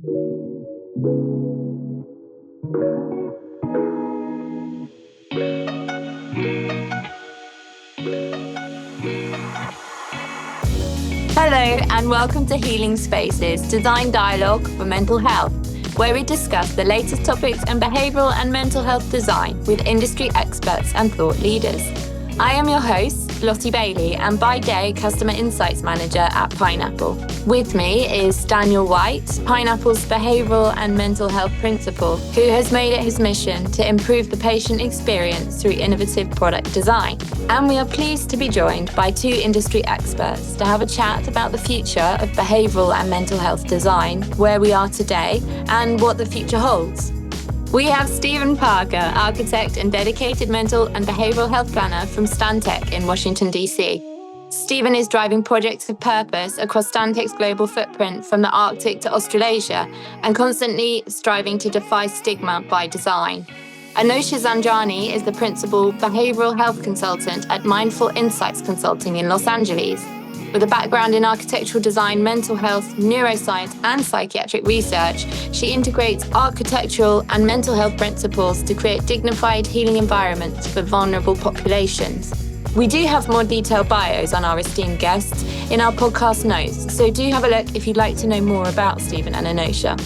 Hello and welcome to Healing Spaces, Design Dialogue for Mental Health, where we discuss the latest topics in behavioural and mental health design with industry experts and thought leaders. I am your host, Lotte Bailey, and by day, Customer Insights Manager at Pineapple. With me is Daniel White, Pineapple's Behavioural and Mental Health Principal, who has made it his mission to improve the patient experience through innovative product design. And we are pleased to be joined by two industry experts to have a chat about the future of behavioural and mental health design, where we are today, and what the future holds. We have Stephen Parker, architect and dedicated mental and behavioural health planner from Stantec in Washington, D.C. Stephen is driving projects of purpose across Stantec's global footprint from the Arctic to Australasia and constantly striving to defy stigma by design. Anosha Zanjani is the principal behavioural health consultant at Mindful Insights Consulting in Los Angeles. With a background in architectural design, mental health, neuroscience, and psychiatric research, she integrates architectural and mental health principles to create dignified healing environments for vulnerable populations. We do have more detailed bios on our esteemed guests in our podcast notes, so do have a look if you'd like to know more about Stephen and Anosha.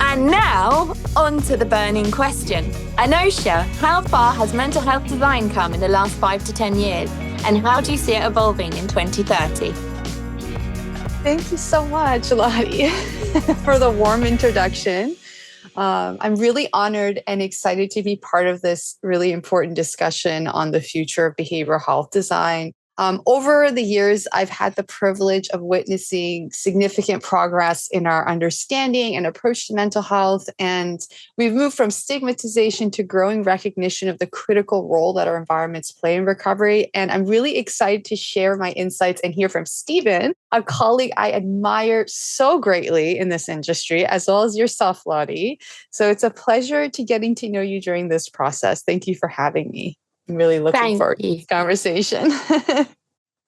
And now, on to the burning question. Anosha, how far has mental health design come in the last 5 to 10 years? And how do you see it evolving in 2030? Thank you so much, Lotte, for the warm introduction. I'm really honored and excited to be part of this really important discussion on the future of behavioral health design. Over the years, I've had the privilege of witnessing significant progress in our understanding and approach to mental health. And we've moved from stigmatization to growing recognition of the critical role that our environments play in recovery. And I'm really excited to share my insights and hear from Stephen, a colleague I admire so greatly in this industry, as well as yourself, Lotte. So it's a pleasure to getting to know you during this process. Thank you for having me. I'm really looking forward to this conversation.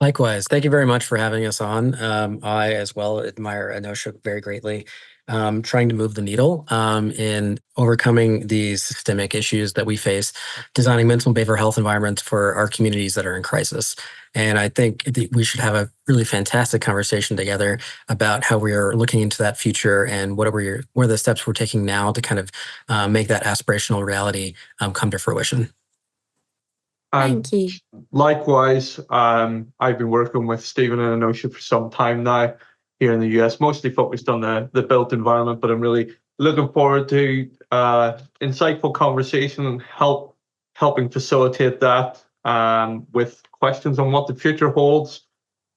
Likewise. Thank you very much for having us on. I as well admire Anosha very greatly, trying to move the needle in overcoming these systemic issues that we face, designing mental and behavioral health environments for our communities that are in crisis. And I think we should have a really fantastic conversation together about how we are looking into that future and what are the steps we're taking now to kind of make that aspirational reality come to fruition. Thank you. Likewise, I've been working with Stephen and Anosha for some time now here in the US, mostly focused on the built environment, but I'm really looking forward to insightful conversation and helping facilitate that with questions on what the future holds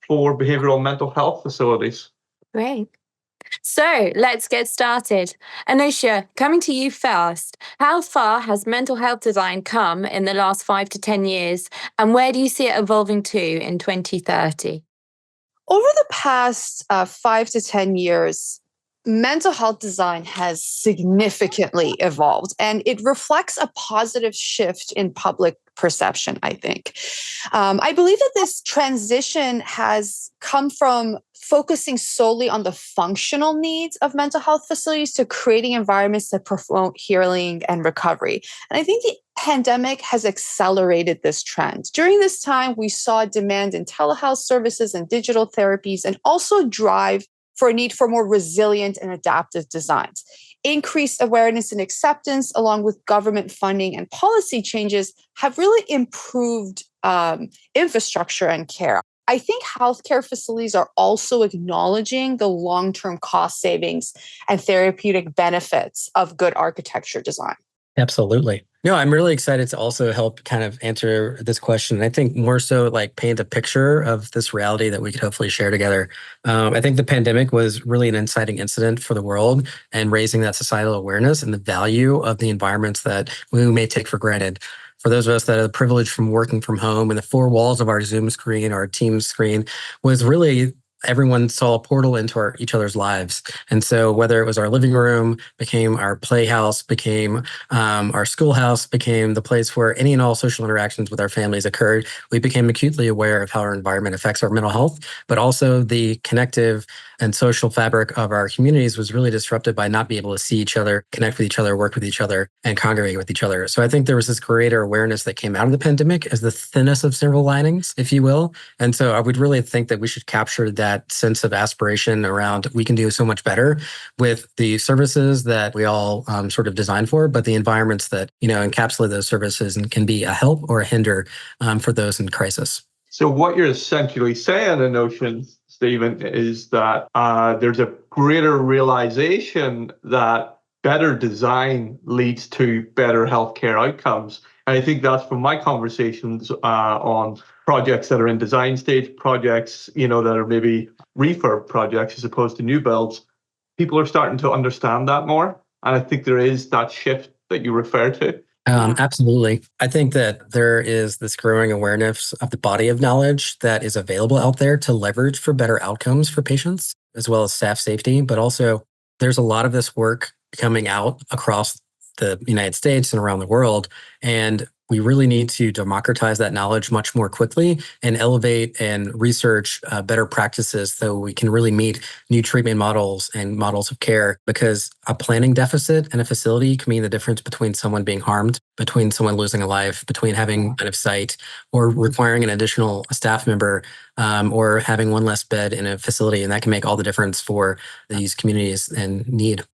for behavioral mental health facilities. Great. So let's get started. Anosha, coming to you first, how far has mental health design come in the last 5 to 10 years, and where do you see it evolving to in 2030? Over the past 5 to 10 years, mental health design has significantly evolved, and it reflects a positive shift in public perception, I think. I believe that this transition has come from focusing solely on the functional needs of mental health facilities to creating environments that promote healing and recovery. And I think the pandemic has accelerated this trend. During this time, we saw demand in telehealth services and digital therapies, and also drive for a need for more resilient and adaptive designs. Increased awareness and acceptance, along with government funding and policy changes, have really improved infrastructure and care. I think healthcare facilities are also acknowledging the long-term cost savings and therapeutic benefits of good architecture design. Absolutely. No, I'm really excited to also help kind of answer this question. I think more so like paint a picture of this reality that we could hopefully share together. I think the pandemic was really an inciting incident for the world and raising that societal awareness and the value of the environments that we may take for granted. For those of us that are privileged from working from home, and the four walls of our Zoom screen, our Teams screen, was really everyone saw a portal into each other's lives. And so whether it was our living room became our playhouse, became our schoolhouse, became the place where any and all social interactions with our families occurred, we became acutely aware of how our environment affects our mental health, but also the connective and social fabric of our communities was really disrupted by not being able to see each other, connect with each other, work with each other, and congregate with each other. So I think there was this greater awareness that came out of the pandemic as the thinnest of silver linings, if you will. And so I would really think that we should capture that sense of aspiration around we can do so much better with the services that we all sort of design for, but the environments that, encapsulate those services and can be a help or a hinder for those in crisis. So what you're essentially saying, in notion, Stephen, is that there's a greater realization that better design leads to better healthcare outcomes. And I think that's from my conversations on projects that are in design stage, projects, that are maybe refurb projects as opposed to new builds. People are starting to understand that more. And I think there is that shift that you refer to. Absolutely. I think that there is this growing awareness of the body of knowledge that is available out there to leverage for better outcomes for patients, as well as staff safety. But also, there's a lot of this work coming out across the United States and around the world. And we really need to democratize that knowledge much more quickly and elevate and research better practices so we can really meet new treatment models and models of care, because a planning deficit in a facility can mean the difference between someone being harmed, between someone losing a life, between having line of sight or requiring an additional staff member or having one less bed in a facility. And that can make all the difference for these communities in need.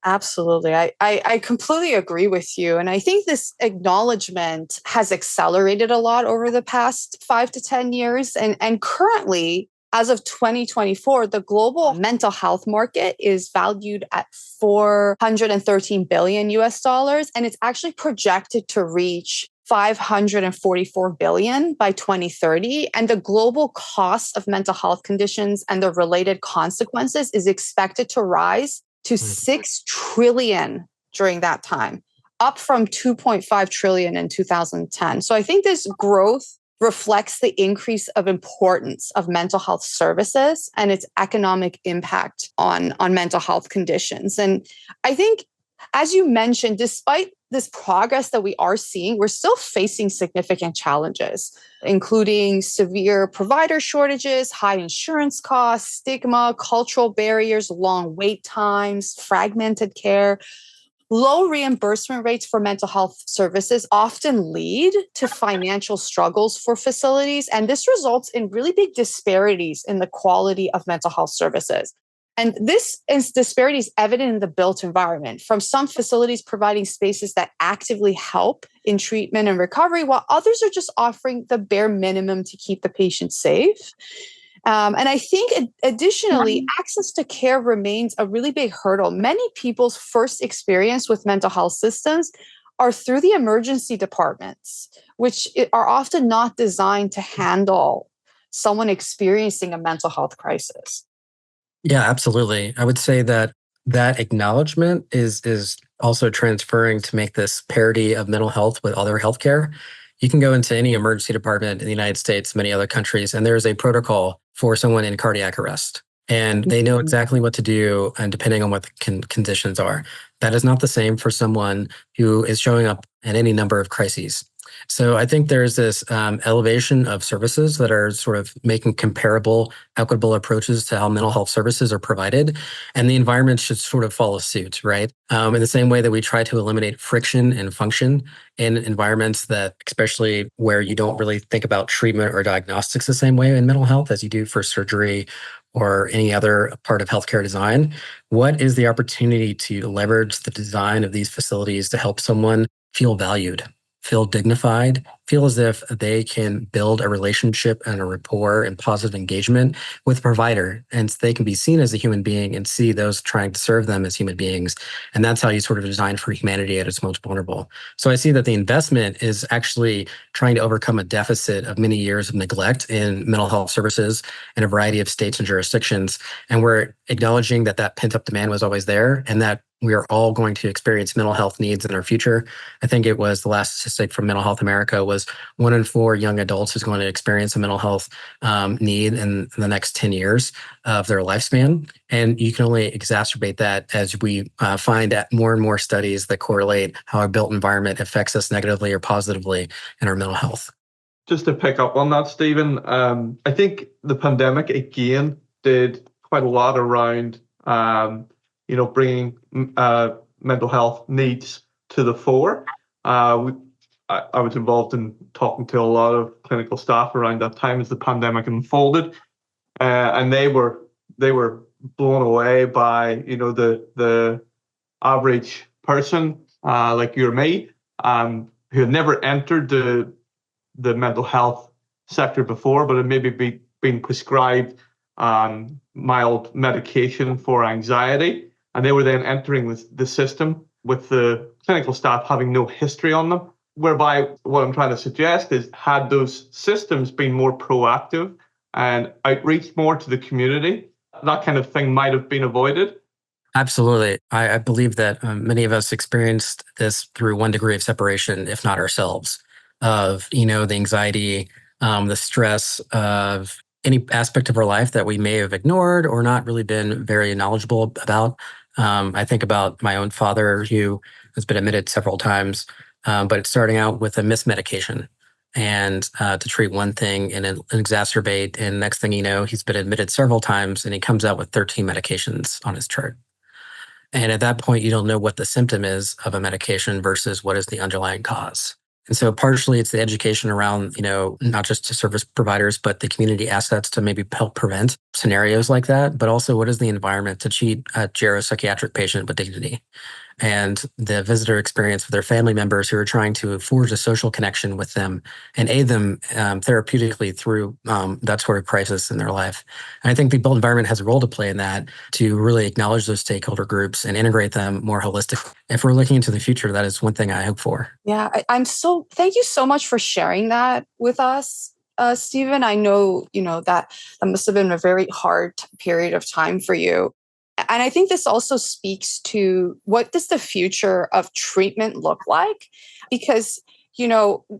Absolutely. I completely agree with you. And I think this acknowledgement has accelerated a lot over the past 5 to 10 years. And currently, as of 2024, the global mental health market is valued at 413 billion US dollars. And it's actually projected to reach 544 billion by 2030. And the global cost of mental health conditions and the related consequences is expected to rise to 6 trillion during that time, up from 2.5 trillion in 2010. So I think this growth reflects the increase of importance of mental health services and its economic impact on mental health conditions. And I think, as you mentioned, despite this progress that we are seeing, we're still facing significant challenges, including severe provider shortages, high insurance costs, stigma, cultural barriers, long wait times, fragmented care. Low reimbursement rates for mental health services often lead to financial struggles for facilities, and this results in really big disparities in the quality of mental health services. And this disparity is evident in the built environment, from some facilities providing spaces that actively help in treatment and recovery, while others are just offering the bare minimum to keep the patient safe. And I think additionally, access to care remains a really big hurdle. Many people's first experience with mental health systems are through the emergency departments, which are often not designed to handle someone experiencing a mental health crisis. Yeah, absolutely. I would say that acknowledgement is also transferring to make this parity of mental health with other healthcare. You can go into any emergency department in the United States, many other countries, and there's a protocol for someone in cardiac arrest. And they know exactly what to do, and depending on what the conditions are. That is not the same for someone who is showing up in any number of crises. So I think there's this elevation of services that are sort of making comparable, equitable approaches to how mental health services are provided. And the environment should sort of follow suit, right? In the same way that we try to eliminate friction and function in environments that, especially where you don't really think about treatment or diagnostics the same way in mental health as you do for surgery or any other part of healthcare design. What is the opportunity to leverage the design of these facilities to help someone feel valued, feel dignified, feel as if they can build a relationship and a rapport and positive engagement with the provider, and they can be seen as a human being and see those trying to serve them as human beings. And that's how you sort of design for humanity at its most vulnerable. So I see that the investment is actually trying to overcome a deficit of many years of neglect in mental health services in a variety of states and jurisdictions. And we're acknowledging that pent-up demand was always there, and that we are all going to experience mental health needs in our future. I think it was the last statistic from Mental Health America was 1 in 4 young adults is going to experience a mental health need in the next 10 years of their lifespan. And you can only exacerbate that as we find more and more studies that correlate how our built environment affects us negatively or positively in our mental health. Just to pick up on that, Stephen, I think the pandemic again did quite a lot around, bringing mental health needs to the fore. I was involved in talking to a lot of clinical staff around that time as the pandemic unfolded, and they were blown away by the average person like you or me, who had never entered the mental health sector before, but had maybe been prescribed mild medication for anxiety, and they were then entering the system with the clinical staff having no history on them. Whereby what I'm trying to suggest is, had those systems been more proactive and outreach more to the community, that kind of thing might have been avoided. Absolutely. I believe that many of us experienced this through one degree of separation, if not ourselves, of, the anxiety, the stress of any aspect of our life that we may have ignored or not really been very knowledgeable about. I think about my own father, who has been admitted several times, but it's starting out with a mismedication and to treat one thing and exacerbate. And next thing you know, he's been admitted several times and he comes out with 13 medications on his chart. And at that point, you don't know what the symptom is of a medication versus what is the underlying cause. And so partially it's the education around, not just to service providers, but the community assets to maybe help prevent scenarios like that, but also what is the environment to treat a geropsychiatric patient with dignity, and the visitor experience with their family members who are trying to forge a social connection with them and aid them therapeutically through that sort of crisis in their life. And I think the built environment has a role to play in that, to really acknowledge those stakeholder groups and integrate them more holistically. If we're looking into the future, that is one thing I hope for. Yeah, thank you so much for sharing that with us, Stephen. I know, that must have been a very hard period of time for you. And I think this also speaks to, what does the future of treatment look like? Because,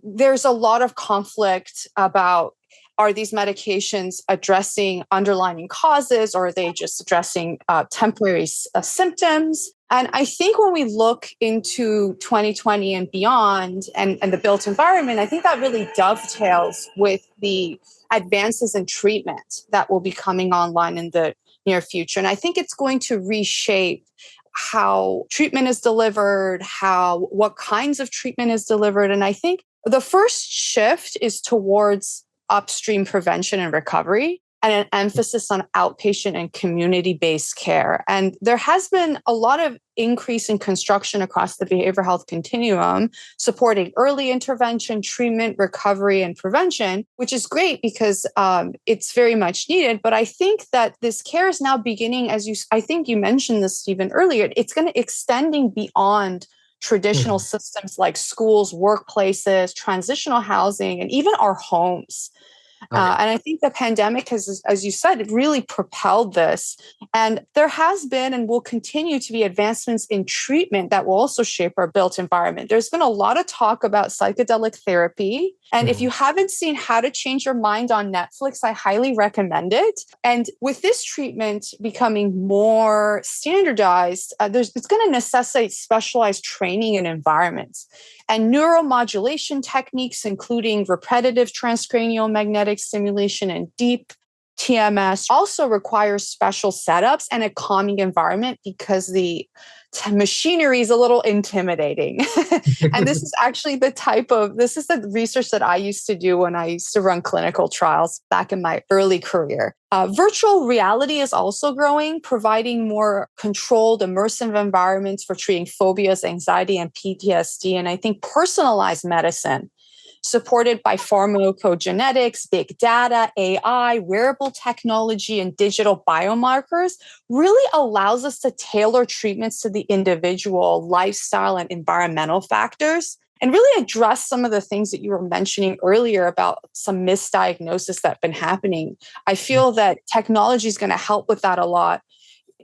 there's a lot of conflict about, are these medications addressing underlying causes, or are they just addressing temporary symptoms? And I think when we look into 2020 and beyond and the built environment, I think that really dovetails with the advances in treatment that will be coming online in the near future. And I think it's going to reshape how treatment is delivered, what kinds of treatment is delivered. And I think the first shift is towards upstream prevention and recovery, and an emphasis on outpatient and community-based care. And there has been a lot of increase in construction across the behavioral health continuum, supporting early intervention, treatment, recovery, and prevention, which is great because it's very much needed. But I think that this care is now beginning, I think you mentioned this, Stephen, earlier, it's going to extending beyond traditional systems like schools, workplaces, transitional housing, and even our homes. And I think the pandemic has, as you said, it really propelled this. And there has been and will continue to be advancements in treatment that will also shape our built environment. There's been a lot of talk about psychedelic therapy. And if you haven't seen How to Change Your Mind on Netflix, I highly recommend it. And with this treatment becoming more standardized, it's going to necessitate specialized training and environments. And neuromodulation techniques, including repetitive transcranial magnetic stimulation and deep TMS, also requires special setups and a calming environment because the machinery is a little intimidating. And this is actually this is the research that I used to do when I used to run clinical trials back in my early career. Virtual reality is also growing, providing more controlled, immersive environments for treating phobias, anxiety, and PTSD. And I think personalized medicine, supported by pharmacogenetics, big data, AI, wearable technology, and digital biomarkers, really allows us to tailor treatments to the individual lifestyle and environmental factors, and really address some of the things that you were mentioning earlier about some misdiagnosis that's been happening. I feel that technology is going to help with that a lot.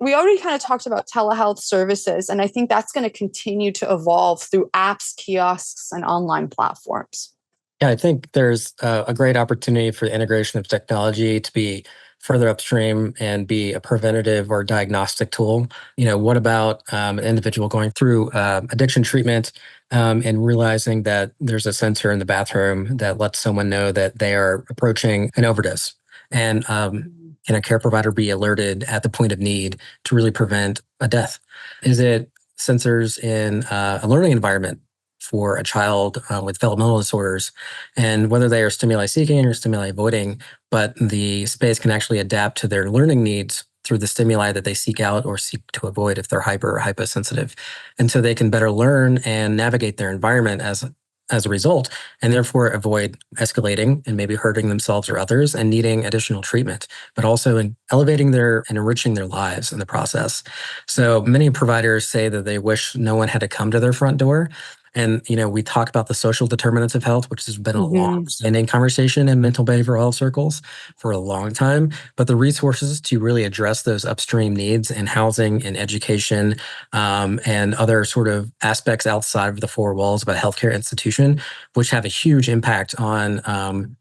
We already kind of talked about telehealth services, and I think that's going to continue to evolve through apps, kiosks, and online platforms. Yeah, I think there's a great opportunity for the integration of technology to be further upstream and be a preventative or diagnostic tool. What about an individual going through addiction treatment and realizing that there's a sensor in the bathroom that lets someone know that they are approaching an overdose? And can a care provider be alerted at the point of need to really prevent a death? Is it sensors in a learning environment for a child with developmental disorders, and whether they are stimuli seeking or stimuli avoiding, but the space can actually adapt to their learning needs through the stimuli that they seek out or seek to avoid if they're hyper or hyposensitive. And so they can better learn and navigate their environment as a result, and therefore avoid escalating and maybe hurting themselves or others and needing additional treatment, but also in elevating their and enriching their lives in the process. So many providers say that they wish no one had to come to their front door. And, we talk about the social determinants of health, which has been a long-standing conversation in mental behavioral health circles for a long time. But the resources to really address those upstream needs in housing and education and other sort of aspects outside of the four walls of a healthcare institution, which have a huge impact on,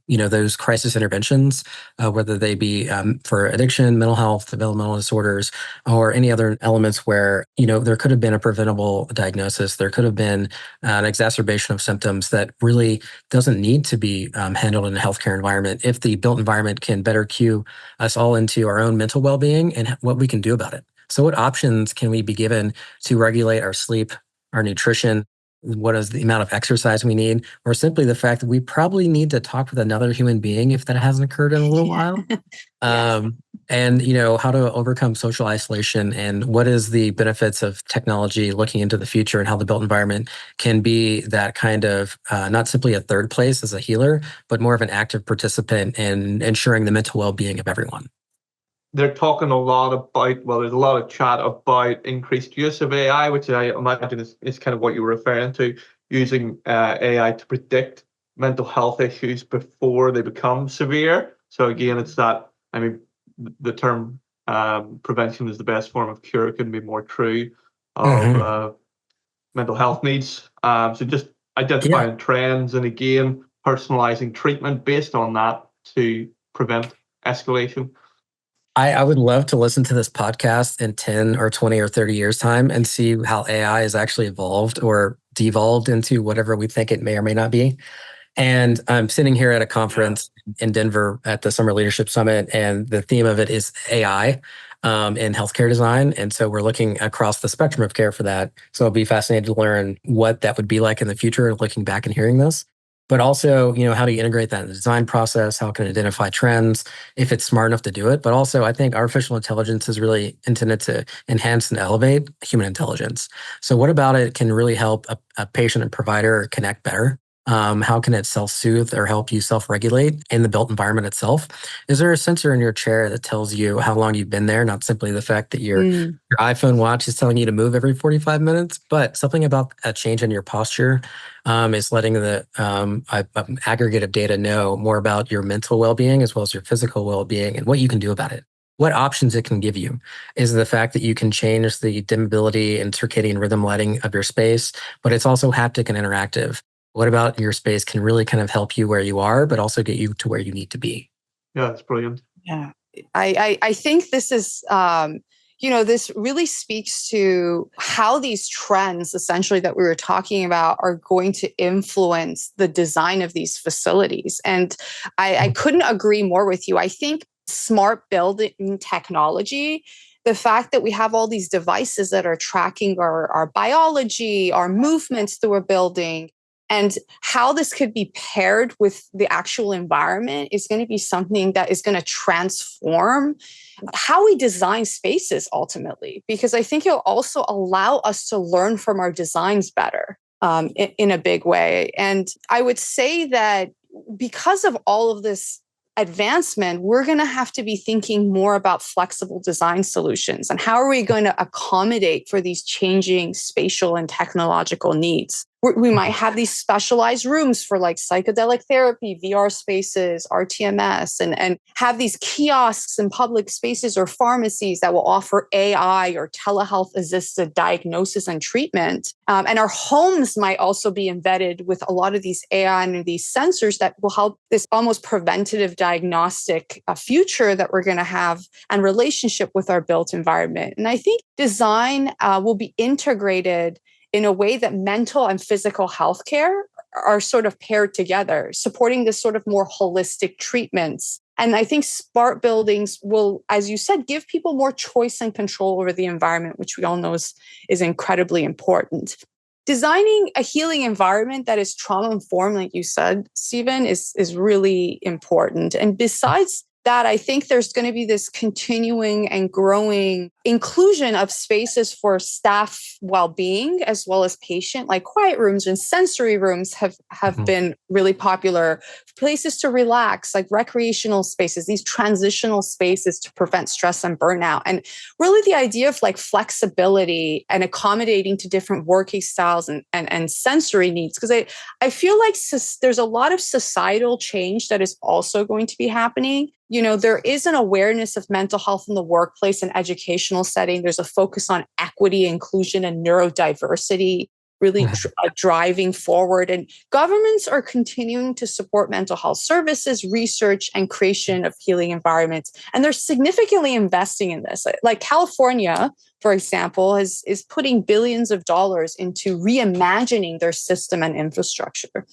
those crisis interventions, whether they be for addiction, mental health, developmental disorders, or any other elements where, there could have been a preventable diagnosis. There could have been an exacerbation of symptoms that really doesn't need to be handled in a healthcare environment if the built environment can better cue us all into our own mental well-being and what we can do about it. So what options can we be given to regulate our sleep, our nutrition? What is the amount of exercise we need? Or simply the fact that we probably need to talk with another human being if that hasn't occurred in a little while. Yes. And, how to overcome social isolation and what is the benefits of technology looking into the future and how the built environment can be that kind of not simply a third place as a healer, but more of an active participant in ensuring the mental well-being of everyone. They're talking a lot about, there's a lot of chat about increased use of AI, which I imagine is kind of what you were referring to, using AI to predict mental health issues before they become severe. So again, it's that, the term prevention is the best form of cure can be more true of mental health needs. So just identifying trends and again, personalizing treatment based on that to prevent escalation. I would love to listen to this podcast in 10 or 20 or 30 years' time and see how AI has actually evolved or devolved into whatever we think it may or may not be. And I'm sitting here at a conference in Denver at the Summer Leadership Summit, and the theme of it is AI in healthcare design. And so we're looking across the spectrum of care for that. So I'll be fascinated to learn what that would be like in the future, looking back and hearing this. But also, how do you integrate that in the design process? How can it identify trends if it's smart enough to do it? But also, I think artificial intelligence is really intended to enhance and elevate human intelligence. So what about it can really help a patient and provider connect better? How can it self-soothe or help you self-regulate in the built environment itself? Is there a sensor in your chair that tells you how long you've been there? Not simply the fact that your iPhone watch is telling you to move every 45 minutes, but something about a change in your posture is letting the aggregate of data know more about your mental well-being as well as your physical well-being and what you can do about it. What options it can give you is the fact that you can change the dimmability and circadian rhythm lighting of your space, but it's also haptic and interactive. What about your space can really kind of help you where you are, but also get you to where you need to be? Yeah, that's brilliant. Yeah. I think this is, this really speaks to how these trends, essentially, that we were talking about are going to influence the design of these facilities. And I couldn't agree more with you. I think smart building technology, the fact that we have all these devices that are tracking our biology, our movements through a building, and how this could be paired with the actual environment is going to be something that is going to transform how we design spaces ultimately, because I think it'll also allow us to learn from our designs better in a big way. And I would say that because of all of this advancement, we're going to have to be thinking more about flexible design solutions and how are we going to accommodate for these changing spatial and technological needs. We might have these specialized rooms for like psychedelic therapy, VR spaces, RTMS, and have these kiosks in public spaces or pharmacies that will offer AI or telehealth assisted diagnosis and treatment. And our homes might also be embedded with a lot of these AI and these sensors that will help this almost preventative diagnostic future that we're going to have and relationship with our built environment. And I think design will be integrated in a way that mental and physical healthcare are sort of paired together, supporting this sort of more holistic treatments. And I think smart buildings will, as you said, give people more choice and control over the environment, which we all know is incredibly important. Designing a healing environment that is trauma-informed, like you said, Stephen, is really important. And besides that, I think there's going to be this continuing and growing inclusion of spaces for staff well-being as well as patient, like quiet rooms and sensory rooms have been really popular. Places to relax, like recreational spaces, these transitional spaces to prevent stress and burnout. And really the idea of like flexibility and accommodating to different working styles and sensory needs. Because I feel like there's a lot of societal change that is also going to be happening. You know, there is an awareness of mental health in the workplace and educational setting. There's a focus on equity, inclusion, and neurodiversity, really driving forward. And governments are continuing to support mental health services, research, and creation of healing environments. And they're significantly investing in this. Like California, for example, is putting billions of dollars into reimagining their system and infrastructure.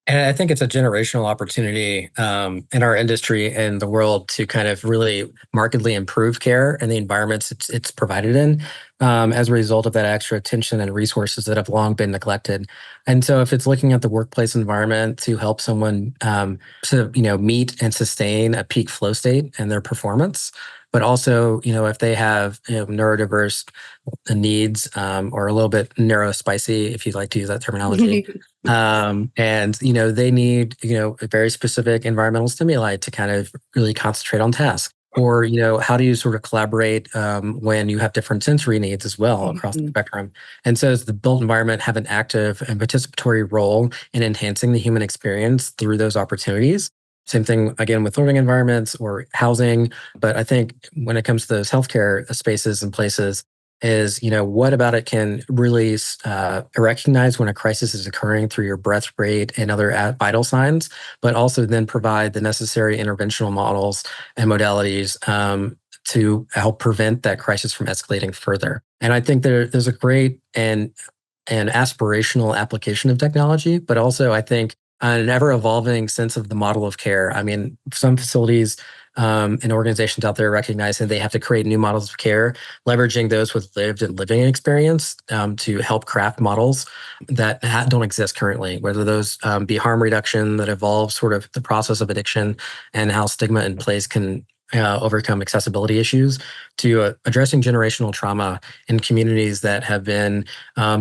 And I think it's a generational opportunity in our industry and the world to kind of really markedly improve care and the environments it's provided in as a result of that extra attention and resources that have long been neglected. And so if it's looking at the workplace environment to help someone to meet and sustain a peak flow state in their performance, but also, if they have neurodiverse needs or a little bit neurospicy, if you'd like to use that terminology, and they need a very specific environmental stimuli to kind of really concentrate on tasks. Or how do you sort of collaborate when you have different sensory needs as well across the spectrum? And so does the built environment have an active and participatory role in enhancing the human experience through those opportunities? Same thing, again, with learning environments or housing. But I think when it comes to those healthcare spaces and places is, what about it can really recognize when a crisis is occurring through your breath rate and other vital signs, but also then provide the necessary interventional models and modalities to help prevent that crisis from escalating further. And I think there's a great and aspirational application of technology, but also I think an ever-evolving sense of the model of care. I mean, some facilities and organizations out there recognize that they have to create new models of care, leveraging those with lived and living experience to help craft models that don't exist currently, whether those be harm reduction that involves sort of the process of addiction and how stigma in place can overcome accessibility issues, to addressing generational trauma in communities that have been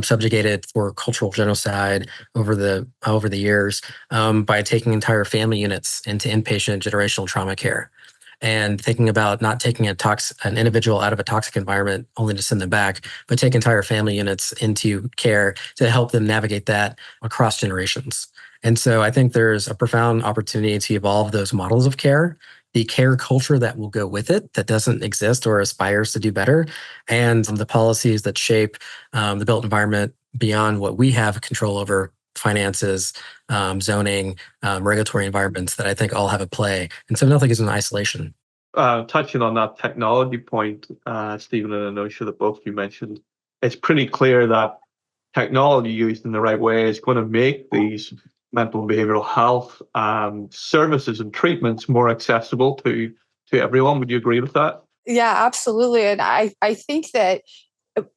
subjugated for cultural genocide over the years by taking entire family units into inpatient generational trauma care. And thinking about not taking an individual out of a toxic environment only to send them back, but take entire family units into care to help them navigate that across generations. And so I think there's a profound opportunity to evolve those models of care, the care culture that will go with it that doesn't exist or aspires to do better, and the policies that shape the built environment beyond what we have control over: finances, zoning, regulatory environments that I think all have a play. And so nothing is in isolation. Touching on that technology point, Stephen and Anosha, that both of you mentioned, it's pretty clear that technology used in the right way is going to make these mental and behavioral health services and treatments more accessible to everyone. Would you agree with that? Yeah, absolutely. And I think that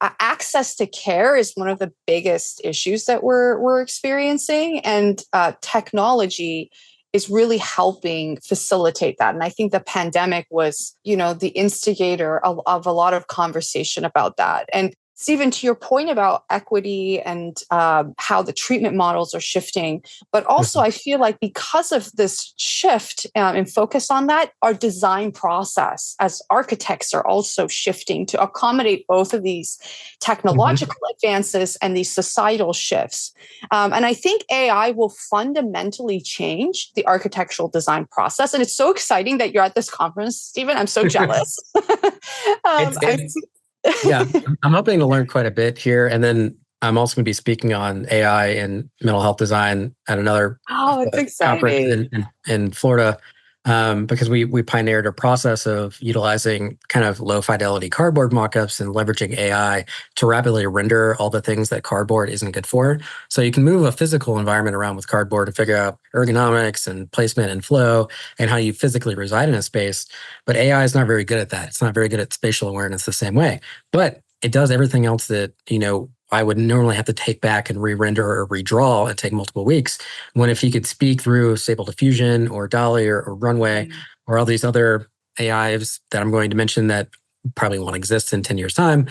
access to care is one of the biggest issues that we're experiencing, and technology is really helping facilitate that. And I think the pandemic was, the instigator of a lot of conversation about that. And Stephen, to your point about equity and how the treatment models are shifting, but also I feel like because of this shift and focus on that, our design process as architects are also shifting to accommodate both of these technological advances and these societal shifts. And I think AI will fundamentally change the architectural design process. And it's so exciting that you're at this conference, Stephen. I'm so jealous. Yeah, I'm hoping to learn quite a bit here. And then I'm also going to be speaking on AI and mental health design at another it's conference exciting. in Florida, because we pioneered a process of utilizing kind of low fidelity cardboard mockups and leveraging AI to rapidly render all the things that cardboard isn't good for. So you can move a physical environment around with cardboard to figure out ergonomics and placement and flow and how you physically reside in a space. But AI is not very good at that. It's not very good at spatial awareness the same way, but it does everything else that, I would normally have to take back and re-render or redraw and take multiple weeks. When if you could speak through Stable Diffusion or DALL-E or Runway or all these other AIs that I'm going to mention that probably won't exist in 10 years' time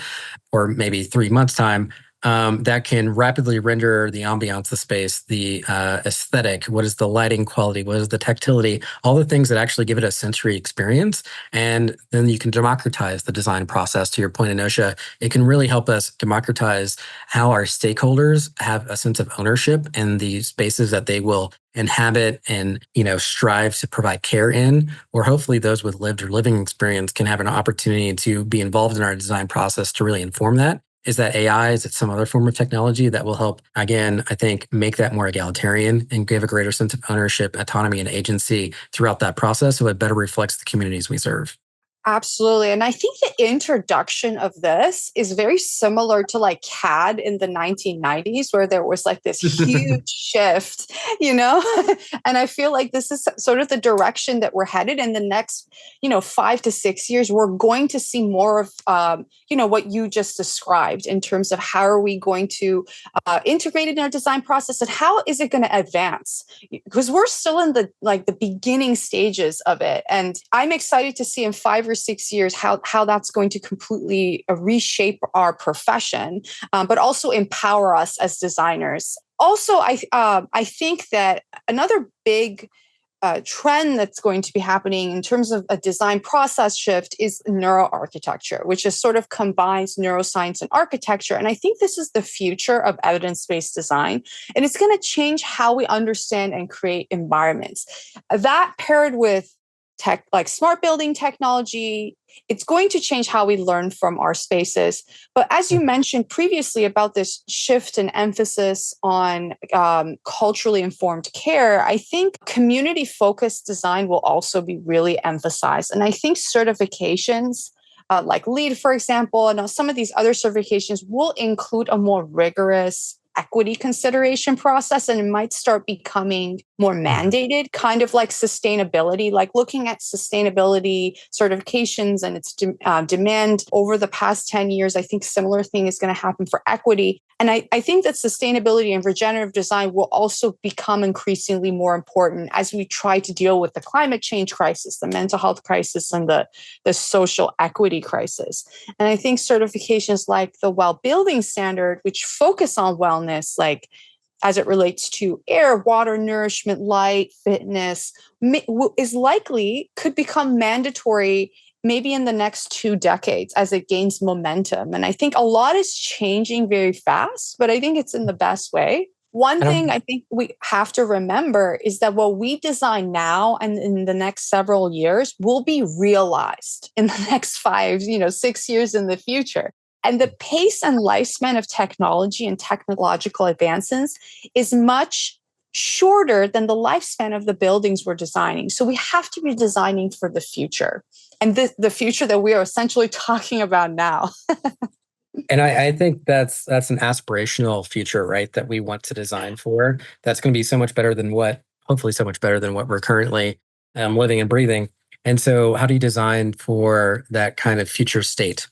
or maybe 3 months' time, that can rapidly render the ambiance, the space, the aesthetic, what is the lighting quality, what is the tactility, all the things that actually give it a sensory experience. And then you can democratize the design process. To your point, Anosha, it can really help us democratize how our stakeholders have a sense of ownership in the spaces that they will inhabit and strive to provide care in, or hopefully those with lived or living experience can have an opportunity to be involved in our design process to really inform that. Is that AI? Is it some other form of technology that will help, again, I think, make that more egalitarian and give a greater sense of ownership, autonomy, and agency throughout that process so it better reflects the communities we serve? Absolutely. And I think the introduction of this is very similar to like CAD in the 1990s, where there was like this huge shift, and I feel like this is sort of the direction that we're headed in the next, 5 to 6 years. We're going to see more of, what you just described in terms of how are we going to integrate it in our design process and how is it going to advance? Because we're still in the beginning stages of it. And I'm excited to see in 5 or 6 years how that's going to completely reshape our profession, but also empower us as designers. Also, I think that another big trend that's going to be happening in terms of a design process shift is neuroarchitecture, which is sort of combines neuroscience and architecture. And I think this is the future of evidence-based design. And it's going to change how we understand and create environments. That paired with tech, like smart building technology, it's going to change how we learn from our spaces. But as you mentioned previously about this shift and emphasis on culturally informed care, I think community-focused design will also be really emphasized. And I think certifications like LEED, for example, and some of these other certifications will include a more rigorous equity consideration process, and it might start becoming more mandated, kind of like sustainability, like looking at sustainability certifications and its demand over the past 10 years. I think similar thing is going to happen for equity. And I think that sustainability and regenerative design will also become increasingly more important as we try to deal with the climate change crisis, the mental health crisis, and the social equity crisis. And I think certifications like the Well Building Standard, which focus on wellness, like as it relates to air, water, nourishment, light, fitness, is likely could become mandatory maybe in the next 2 decades as it gains momentum. And I think a lot is changing very fast, but I think it's in the best way. One thing I think we have to remember is that what we design now and in the next several years will be realized in the next 5, 6 years in the future. And the pace and lifespan of technology and technological advances is much shorter than the lifespan of the buildings we're designing. So we have to be designing for the future, and the future that we are essentially talking about now. And I think that's an aspirational future, right? That we want to design for. That's going to be so much better than hopefully so much better than what we're currently living and breathing. And so how do you design for that kind of future state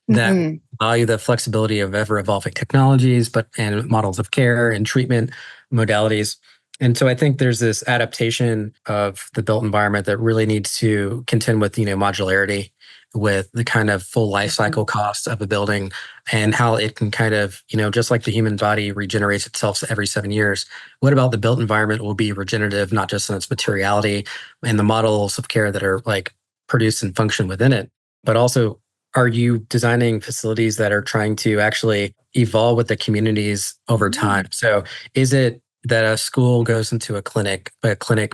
that value the flexibility of ever evolving technologies, and models of care and treatment modalities? And so I think there's this adaptation of the built environment that really needs to contend with, modularity with the kind of full life cycle cost of a building and how it can kind of, just like the human body regenerates itself every 7 years, what about the built environment will be regenerative, not just in its materiality and the models of care that are like produced and function within it, but also, are you designing facilities that are trying to actually evolve with the communities over time? So is it that a school goes into a clinic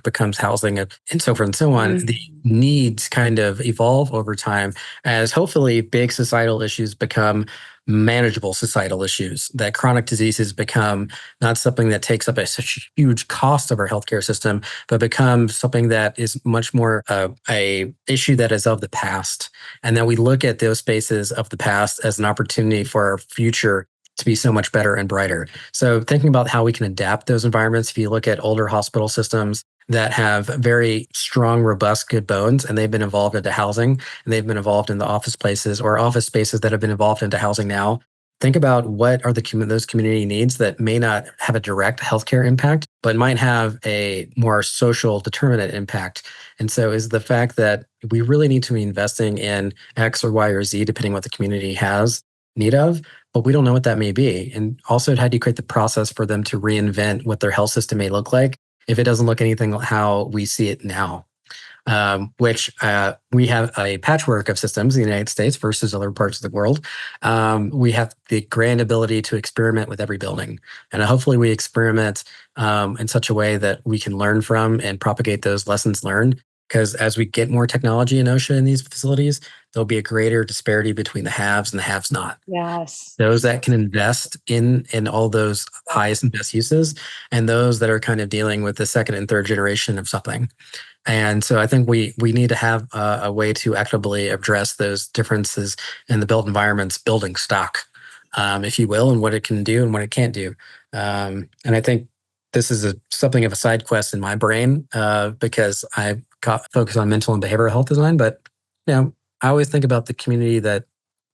becomes housing, and so forth and so on? The needs kind of evolve over time as hopefully big societal issues become manageable societal issues, that chronic diseases become not something that takes up such a huge cost of our healthcare system, but becomes something that is much more a issue that is of the past. And then we look at those spaces of the past as an opportunity for our future to be so much better and brighter. So thinking about how we can adapt those environments, if you look at older hospital systems that have very strong, robust, good bones, and they've been evolved into housing, and they've been evolved into office places or office spaces that have been evolved into housing now, think about what are those community needs that may not have a direct healthcare impact, but might have a more social determinant impact. And so is the fact that we really need to be investing in X or Y or Z, depending what the community has need of, but we don't know what that may be. And also, how do you create the process for them to reinvent what their health system may look like if it doesn't look anything like how we see it now? Which we have a patchwork of systems in the United States versus other parts of the world. We have the grand ability to experiment with every building. And hopefully we experiment in such a way that we can learn from and propagate those lessons learned. Because as we get more technology in Anosha in these facilities, there'll be a greater disparity between the haves and the haves not. Yes. Those that can invest in all those highest and best uses, and those that are kind of dealing with the second and third generation of something. And so I think we need to have a way to equitably address those differences in the built environment's building stock, if you will, and what it can do and what it can't do. And I think this is something of a side quest in my brain because I got focused on mental and behavioral health design. But I always think about the community that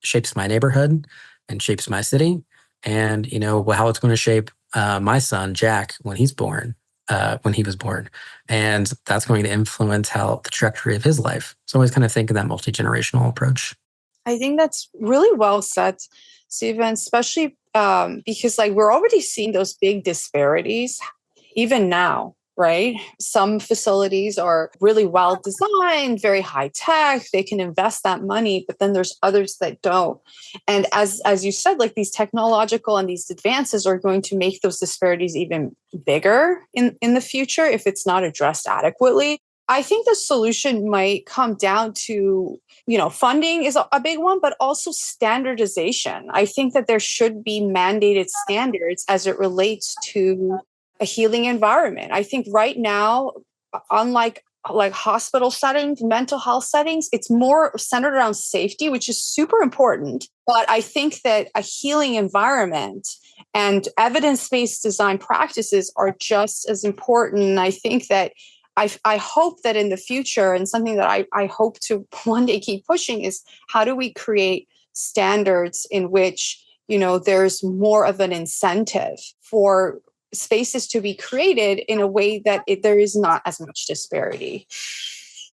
shapes my neighborhood and shapes my city, and how it's going to shape my son Jack when he was born, and that's going to influence how the trajectory of his life. So I always kind of think of that multi-generational approach. I think that's really well said, Stephen, especially because we're already seeing those big disparities even now, right? Some facilities are really well designed, very high tech. They can invest that money, but then there's others that don't. And as you said, these technological and these advances are going to make those disparities even bigger in the future if it's not addressed adequately. I think the solution might come down to, funding is a big one, but also standardization. I think that there should be mandated standards as it relates to a healing environment. I think right now, unlike hospital settings, mental health settings, it's more centered around safety, which is super important. But I think that a healing environment and evidence-based design practices are just as important. And I think that I hope that in the future, and something that I hope to one day keep pushing, is how do we create standards in which, there's more of an incentive for spaces to be created in a way that there is not as much disparity.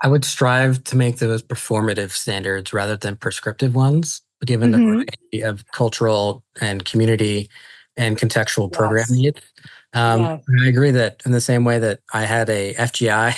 I would strive to make those performative standards rather than prescriptive ones, given the variety of cultural and community and contextual program needs. I agree that in the same way that I had a FGI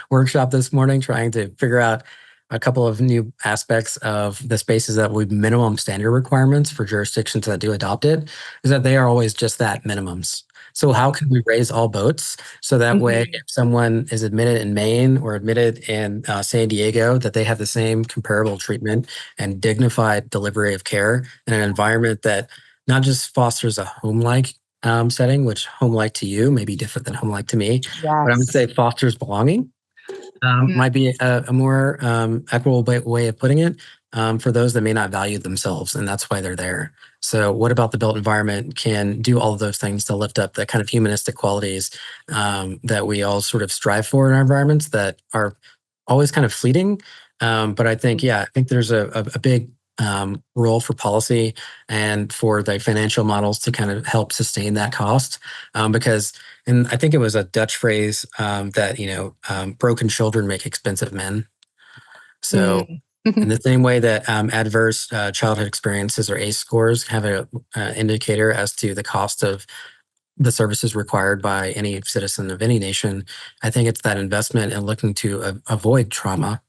workshop this morning trying to figure out a couple of new aspects of the spaces that would minimum standard requirements for jurisdictions that do adopt it, is that they are always just that, minimums. So how can we raise all boats so that way if someone is admitted in Maine or admitted in San Diego, that they have the same comparable treatment and dignified delivery of care in an environment that not just fosters a home-like setting, which home-like to you may be different than home-like to me, but I would say fosters belonging. Might be a more equitable way of putting it for those that may not value themselves, and that's why they're there. So what about the built environment can do all of those things to lift up the kind of humanistic qualities that we all sort of strive for in our environments that are always kind of fleeting? But I think there's a big role for policy and for the financial models to kind of help sustain that cost. Because, and I think it was a Dutch phrase that, broken children make expensive men. So In the same way that adverse childhood experiences or ACE scores have an indicator as to the cost of the services required by any citizen of any nation, I think it's that investment in looking to avoid trauma,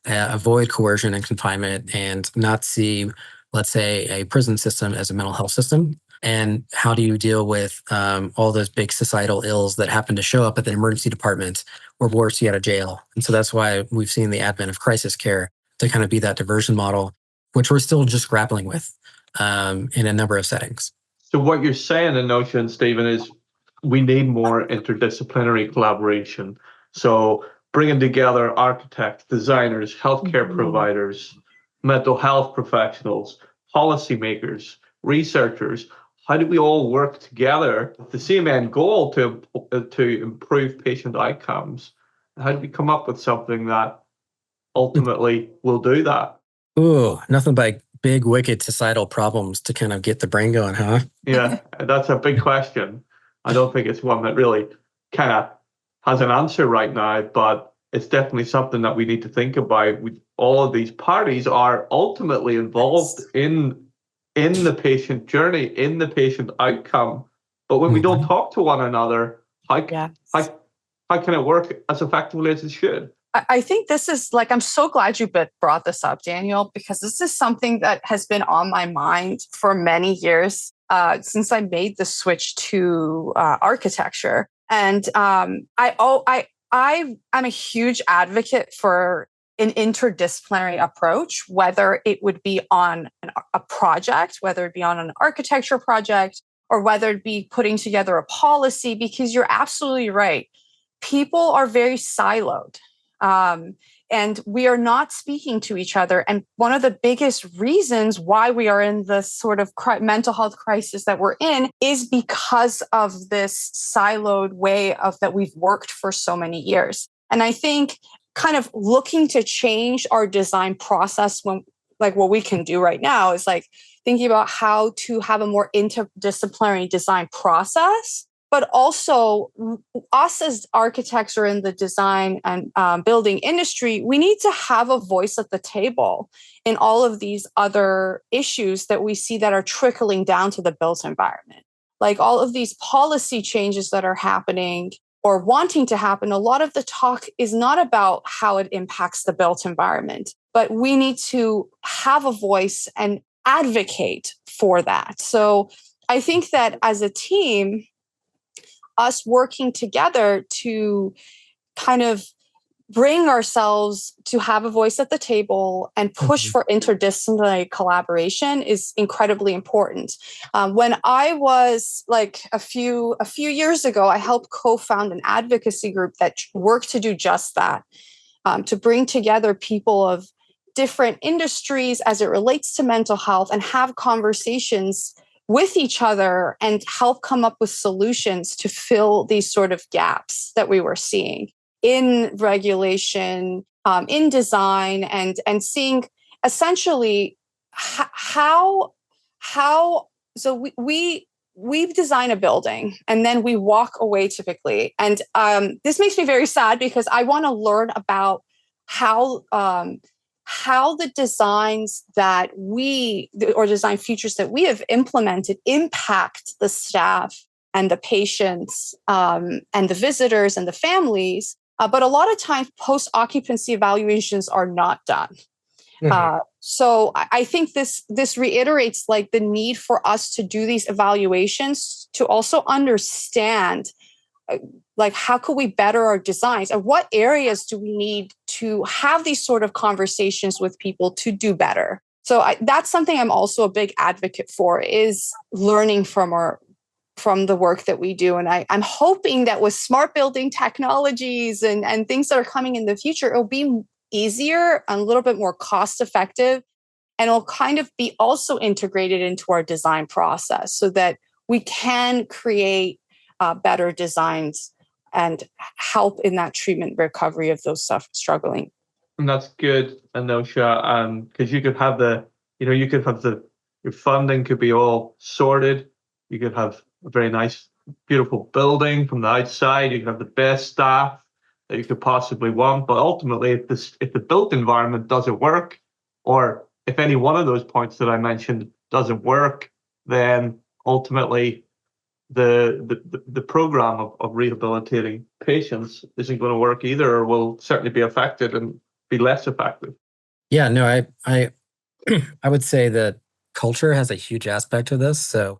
avoid coercion and confinement, and not see, let's say, a prison system as a mental health system. And how do you deal with all those big societal ills that happen to show up at the emergency department or worse yet, a jail? And so that's why we've seen the advent of crisis care to kind of be that diversion model, which we're still just grappling with in a number of settings. So what you're saying, Anosha and Stephen, is we need more interdisciplinary collaboration. So bringing together architects, designers, healthcare providers, mental health professionals, policymakers, researchers. How do we all work together with the same end goal to improve patient outcomes? How do we come up with something that ultimately will do that? Ooh, nothing but big, wicked societal problems to kind of get the brain going, huh? Yeah, that's a big question. I don't think it's one that really kind of has an answer right now, but it's definitely something that we need to think about. All of these parties are ultimately involved in the patient journey, in the patient outcome. But when we don't talk to one another, how can it work as effectively as it should? I think this is I'm so glad you brought this up, Daniel, because this is something that has been on my mind for many years since I made the switch to architecture. And I'm a huge advocate for an interdisciplinary approach, whether it would be on a project, whether it be on an architecture project, or whether it be putting together a policy, because you're absolutely right. People are very siloed. And we are not speaking to each other. And one of the biggest reasons why we are in the sort of mental health crisis that we're in is because of this siloed way that we've worked for so many years. And I think kind of looking to change our design process what we can do right now is thinking about how to have a more interdisciplinary design process. But also, us as architects or in the design and building industry, we need to have a voice at the table in all of these other issues that we see that are trickling down to the built environment. Like all of these policy changes that are happening or wanting to happen, a lot of the talk is not about how it impacts the built environment, but we need to have a voice and advocate for that. So I think that as a team, us working together to kind of bring ourselves to have a voice at the table and push for interdisciplinary collaboration is incredibly important. When I was a few years ago, I helped co-found an advocacy group that worked to do just that, to bring together people of different industries as it relates to mental health and have conversations with each other and help come up with solutions to fill these sort of gaps that we were seeing in regulation, in design, and seeing essentially how so we design a building and then we walk away typically. And this makes me very sad because I want to learn about how the designs that or design features that we have implemented impact the staff and the patients and the visitors and the families. But a lot of times post-occupancy evaluations are not done. So I think this reiterates the need for us to do these evaluations to also understand how could we better our designs and what areas do we need to have these sort of conversations with people to do better. So that's something I'm also a big advocate for, is learning from the work that we do. And I'm hoping that with smart building technologies and things that are coming in the future, it'll be easier and a little bit more cost effective. And it'll kind of be also integrated into our design process so that we can create better designs and help in that treatment recovery of those struggling. And that's good, Anosha, because you could have your funding could be all sorted. You could have a very nice, beautiful building from the outside. You could have the best staff that you could possibly want. But ultimately, if the built environment doesn't work, Or if any one of those points that I mentioned doesn't work, then ultimately the program of rehabilitating patients isn't going to work either, or will certainly be affected and be less effective. Yeah, no, I I would say that culture has a huge aspect to this. So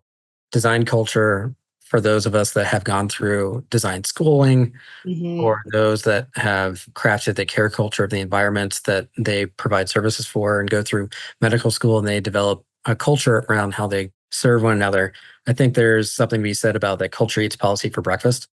design culture, for those of us that have gone through design schooling, Mhm. or those that have crafted the care culture of the environments that they provide services for and go through medical school and they develop a culture around how they serve one another. I think there's something to be said about that culture eats policy for breakfast.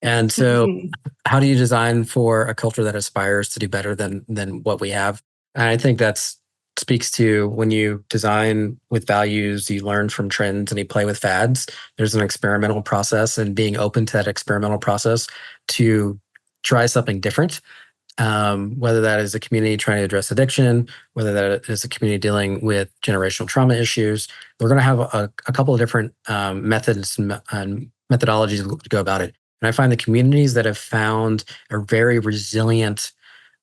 And so how do you design for a culture that aspires to do better than what we have? And I think that's speaks to when you design with values, you learn from trends and you play with fads. There's an experimental process and being open to that experimental process to try something different. Whether that is a community trying to address addiction, whether that is a community dealing with generational trauma issues, we're going to have a couple of different methods and methodologies to go about it. And I find the communities that have found a very resilient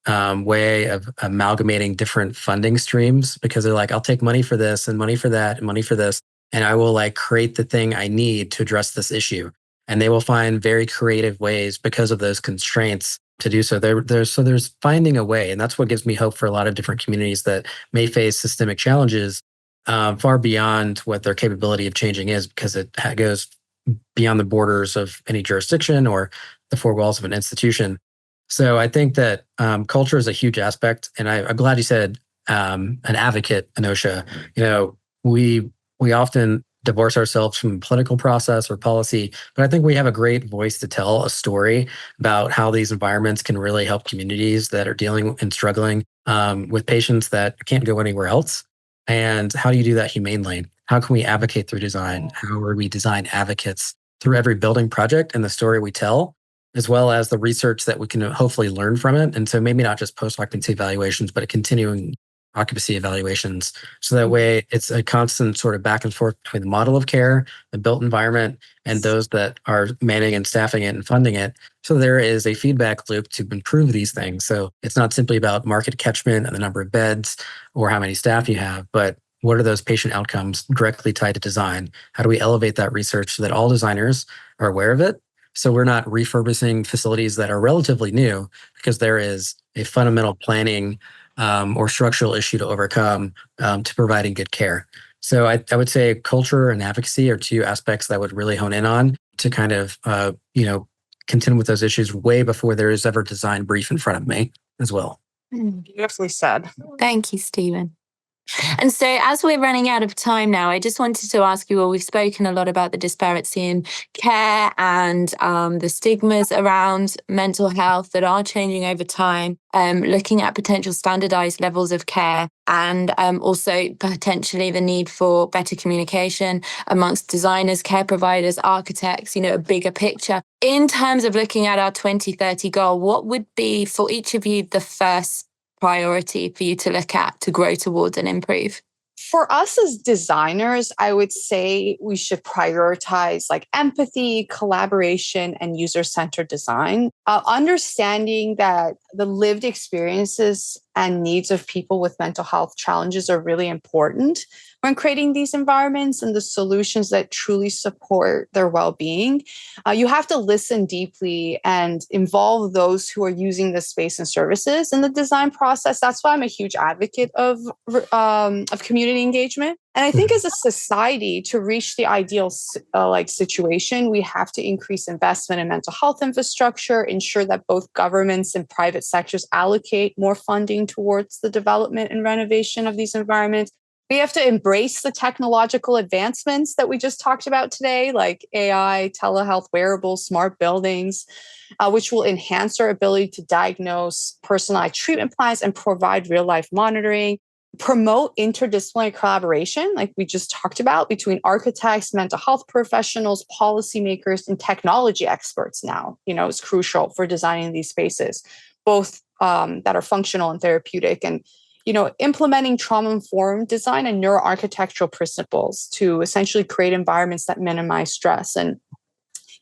way of amalgamating different funding streams, because they're like, I'll take money for this and money for that and money for this, and I will like create the thing I need to address this issue. And they will find very creative ways because of those constraints to do so. There's finding a way, and that's what gives me hope for a lot of different communities that may face systemic challenges far beyond what their capability of changing is, because it goes beyond the borders of any jurisdiction or the four walls of an institution. So I think that culture is a huge aspect, and I'm glad you said an advocate, Anosha. You know, we often divorce ourselves from the political process or policy, but I think we have a great voice to tell a story about how these environments can really help communities that are dealing and struggling with patients that can't go anywhere else. And how do you do that humanely? How can we advocate through design? How are we design advocates through every building project and the story we tell, as well as the research that we can hopefully learn from it? And so maybe not just post-occupancy evaluations, but a continuing occupancy evaluations. So that way it's a constant sort of back and forth between the model of care, the built environment, and those that are manning and staffing it and funding it. So there is a feedback loop to improve these things. So it's not simply about market catchment and the number of beds or how many staff you have, but what are those patient outcomes directly tied to design? How do we elevate that research so that all designers are aware of it? So we're not refurbishing facilities that are relatively new because there is a fundamental planning or structural issue to overcome to providing good care. So I would say culture and advocacy are two aspects that I would really hone in on to kind of, contend with those issues way before there is ever design brief in front of me as well. Beautifully said. Thank you, Stephen. And so, as we're running out of time now, I just wanted to ask you all, we've spoken a lot about the disparity in care and the stigmas around mental health that are changing over time, looking at potential standardized levels of care, and also potentially the need for better communication amongst designers, care providers, architects, a bigger picture. In terms of looking at our 2030 goal, what would be for each of you the first priority for you to look at to grow towards and improve? For us as designers, I would say we should prioritize like empathy, collaboration, and user-centered design. Understanding that the lived experiences and needs of people with mental health challenges are really important when creating these environments and the solutions that truly support their well-being. You have to listen deeply and involve those who are using the space and services in the design process. That's why I'm a huge advocate of community engagement. And I think as a society, to reach the ideal situation, we have to increase investment in mental health infrastructure, ensure that both governments and private sectors allocate more funding towards the development and renovation of these environments. We have to embrace the technological advancements that we just talked about today, like AI, telehealth, wearables, smart buildings, which will enhance our ability to diagnose, personalized treatment plans, and provide real-life monitoring. Promote interdisciplinary collaboration, like we just talked about, between architects, mental health professionals, policymakers, and technology experts now, is crucial for designing these spaces, both that are functional and therapeutic. And implementing trauma-informed design and neuroarchitectural principles to essentially create environments that minimize stress. And,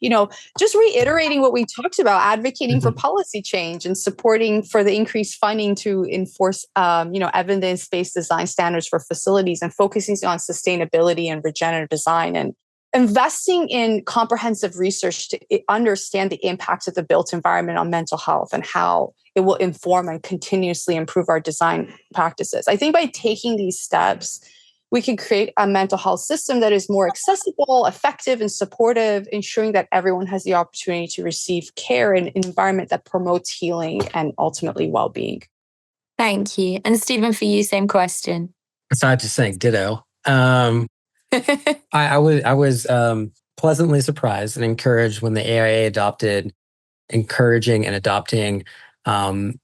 just reiterating what we talked about, advocating for policy change and supporting for the increased funding to enforce, evidence-based design standards for facilities, and focusing on sustainability and regenerative design, and investing in comprehensive research to understand the impacts of the built environment on mental health and how it will inform and continuously improve our design practices. I think by taking these steps, we can create a mental health system that is more accessible, effective, and supportive, ensuring that everyone has the opportunity to receive care in an environment that promotes healing and ultimately well-being. Thank you. And Stephen, for you, same question. Aside just saying ditto. I was pleasantly surprised and encouraged when the AIA adopted encouraging and adopting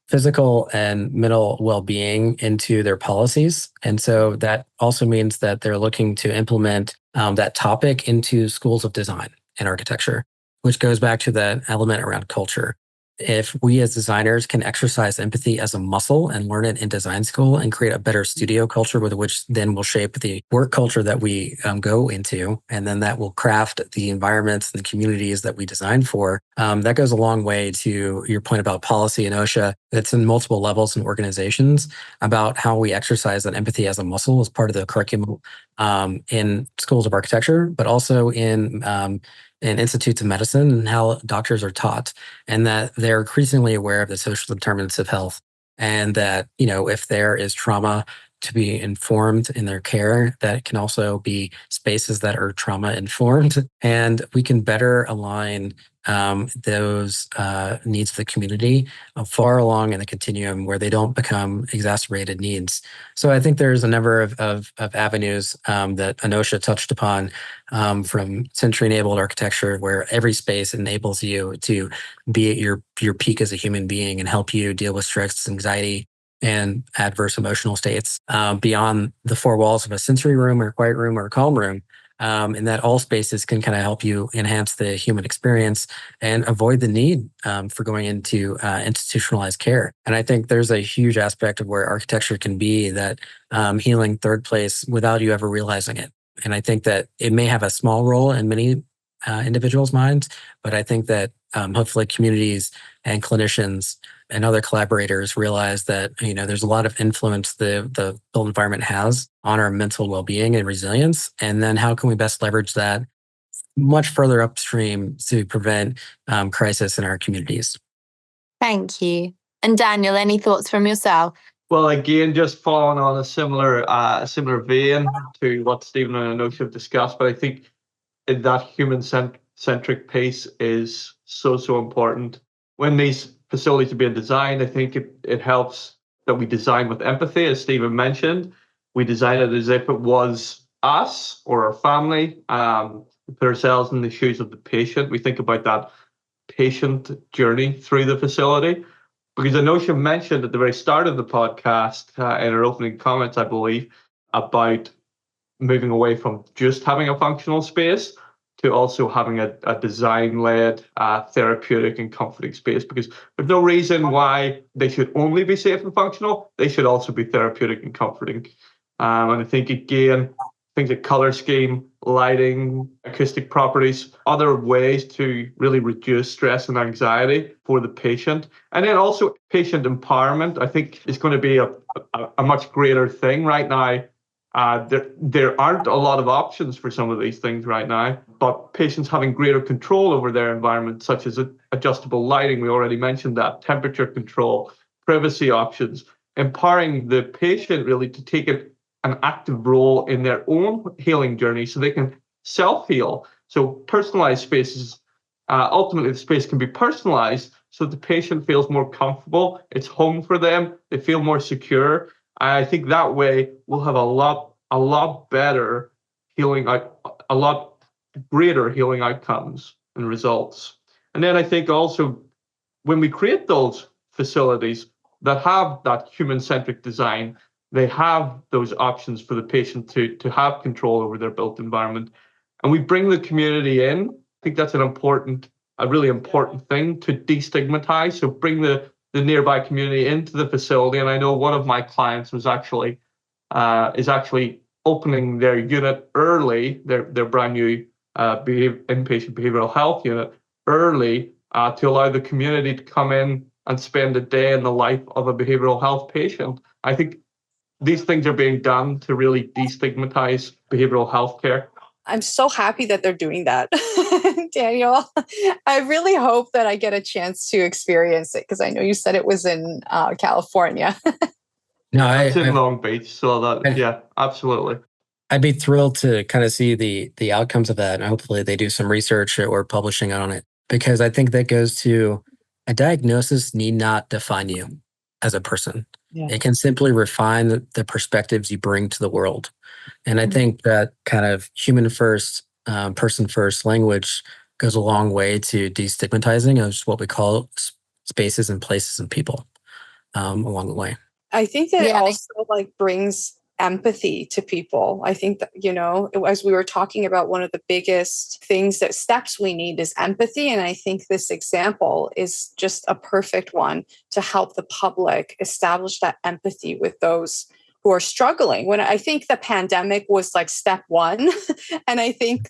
physical and mental well-being into their policies. And so that also means that they're looking to implement that topic into schools of design and architecture, which goes back to that element around culture. If we as designers can exercise empathy as a muscle and learn it in design school and create a better studio culture with which then will shape the work culture that we go into, and then that will craft the environments and the communities that we design for, that goes a long way to your point about policy, Anosha. It's in multiple levels in organizations about how we exercise that empathy as a muscle as part of the curriculum in schools of architecture, but also in institutes of medicine and how doctors are taught, and that they're increasingly aware of the social determinants of health. And that, if there is trauma, to be informed in their care, that can also be spaces that are trauma informed. And we can better align those needs of the community far along in the continuum where they don't become exacerbated needs. So I think there's a number of avenues that Anosha touched upon, from sensory-enabled architecture, where every space enables you to be at your peak as a human being and help you deal with stress, anxiety, and adverse emotional states beyond the four walls of a sensory room or a quiet room or a calm room. And that all spaces can kind of help you enhance the human experience and avoid the need for going into institutionalized care. And I think there's a huge aspect of where architecture can be that healing third place without you ever realizing it. And I think that it may have a small role in many individuals' minds, but I think that hopefully communities and clinicians and other collaborators realize that there's a lot of influence the built environment has on our mental well-being and resilience, and then how can we best leverage that much further upstream to prevent crisis in our communities. Thank you. And Daniel, any thoughts from yourself? Well, again, just following on a similar vein to what Stephen and Anosha have discussed, but I think that human-centric piece is so important. When these facilities are being designed, I think it helps that we design with empathy, as Stephen mentioned. We design it as if it was us or our family. We put ourselves in the shoes of the patient. We think about that patient journey through the facility. Because Anosha mentioned at the very start of the podcast, in her opening comments, I believe, about moving away from just having a functional space to also having a design-led, therapeutic and comforting space, because there's no reason why they should only be safe and functional. They should also be therapeutic and comforting. And I think, again, things like color scheme, lighting, acoustic properties, other ways to really reduce stress and anxiety for the patient. And then also patient empowerment, I think, is going to be a much greater thing right now. There aren't a lot of options for some of these things right now, but patients having greater control over their environment, such as adjustable lighting, we already mentioned that, temperature control, privacy options, empowering the patient really to take an active role in their own healing journey so they can self-heal. So personalized spaces, ultimately the space can be personalized so the patient feels more comfortable, it's home for them, they feel more secure. I think that way we'll have a lot better healing, a lot greater healing outcomes and results. And then I think also when we create those facilities that have that human-centric design, they have those options for the patient to have control over their built environment. And we bring the community in. I think that's a really important thing to destigmatize. So bring the nearby community into the facility. And I know one of my clients was is actually opening their unit early, their brand new inpatient behavioral health unit early to allow the community to come in and spend a day in the life of a behavioral health patient. I think these things are being done to really destigmatize behavioral health care. I'm so happy that they're doing that, Daniel. I really hope that I get a chance to experience it because I know you said it was in California. No, It's in Long Beach, so that yeah, absolutely. I'd be thrilled to kind of see the outcomes of that, and hopefully they do some research or publishing on it, because I think that goes to a diagnosis need not define you as a person. Yeah. It can simply refine the perspectives you bring to the world. And I think that kind of human first, person first language goes a long way to destigmatizing of what we call spaces and places and people along the way. I think that it also brings empathy to people. I think that, as we were talking about, one of the biggest steps we need is empathy. And I think this example is just a perfect one to help the public establish that empathy with those who are struggling. When I think the pandemic was like step one, and I think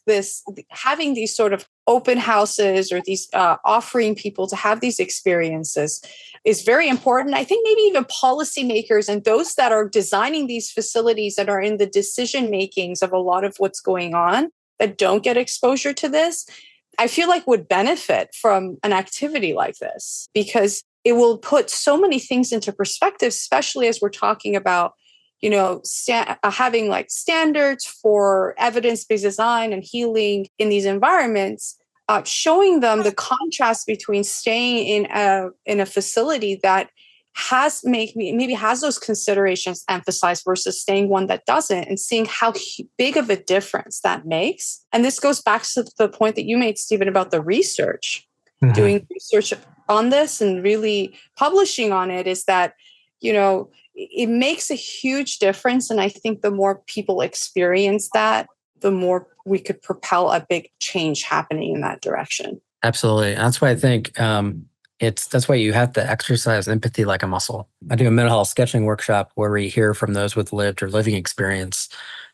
having these sort of open houses or these offering people to have these experiences is very important. I think maybe even policymakers and those that are designing these facilities that are in the decision makings of a lot of what's going on that don't get exposure to this, I feel like would benefit from an activity like this, because it will put so many things into perspective, especially as we're talking about having like standards for evidence-based design and healing in these environments, showing them the contrast between staying in a facility that maybe has those considerations emphasized versus staying one that doesn't, and seeing how big of a difference that makes. And this goes back to the point that you made, Stephen, about the research. Mm-hmm. Doing research on this and really publishing on it is that, it makes a huge difference. And I think the more people experience that, the more we could propel a big change happening in that direction. Absolutely. That's why I think that's why you have to exercise empathy like a muscle. I do a mental health sketching workshop where we hear from those with lived or living experience.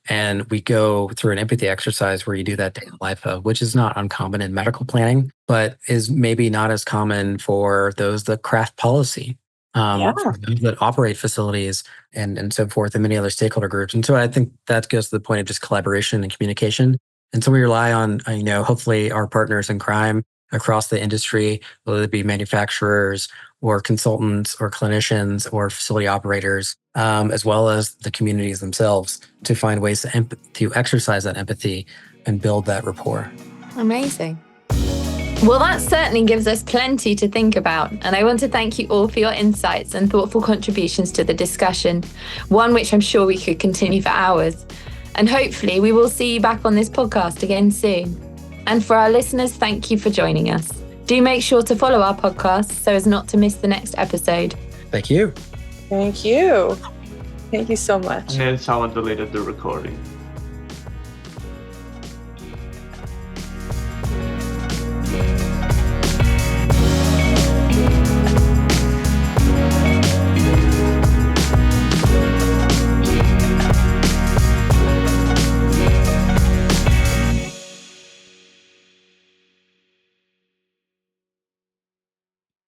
And we go through an empathy exercise where you do that day in life, which is not uncommon in medical planning, but is maybe not as common for those that craft policy. For those that operate facilities and so forth, and many other stakeholder groups. And so I think that goes to the point of just collaboration and communication. And so we rely on, hopefully our partners in crime across the industry, whether it be manufacturers or consultants or clinicians or facility operators, as well as the communities themselves, to find ways to exercise that empathy and build that rapport. Amazing. Well, that certainly gives us plenty to think about, and I want to thank you all for your insights and thoughtful contributions to the discussion, one which I'm sure we could continue for hours. And hopefully we will see you back on this podcast again soon. And for our listeners, thank you for joining us. Do make sure to follow our podcast so as not to miss the next episode. Thank you. Thank you. Thank you so much. And then someone deleted the recording.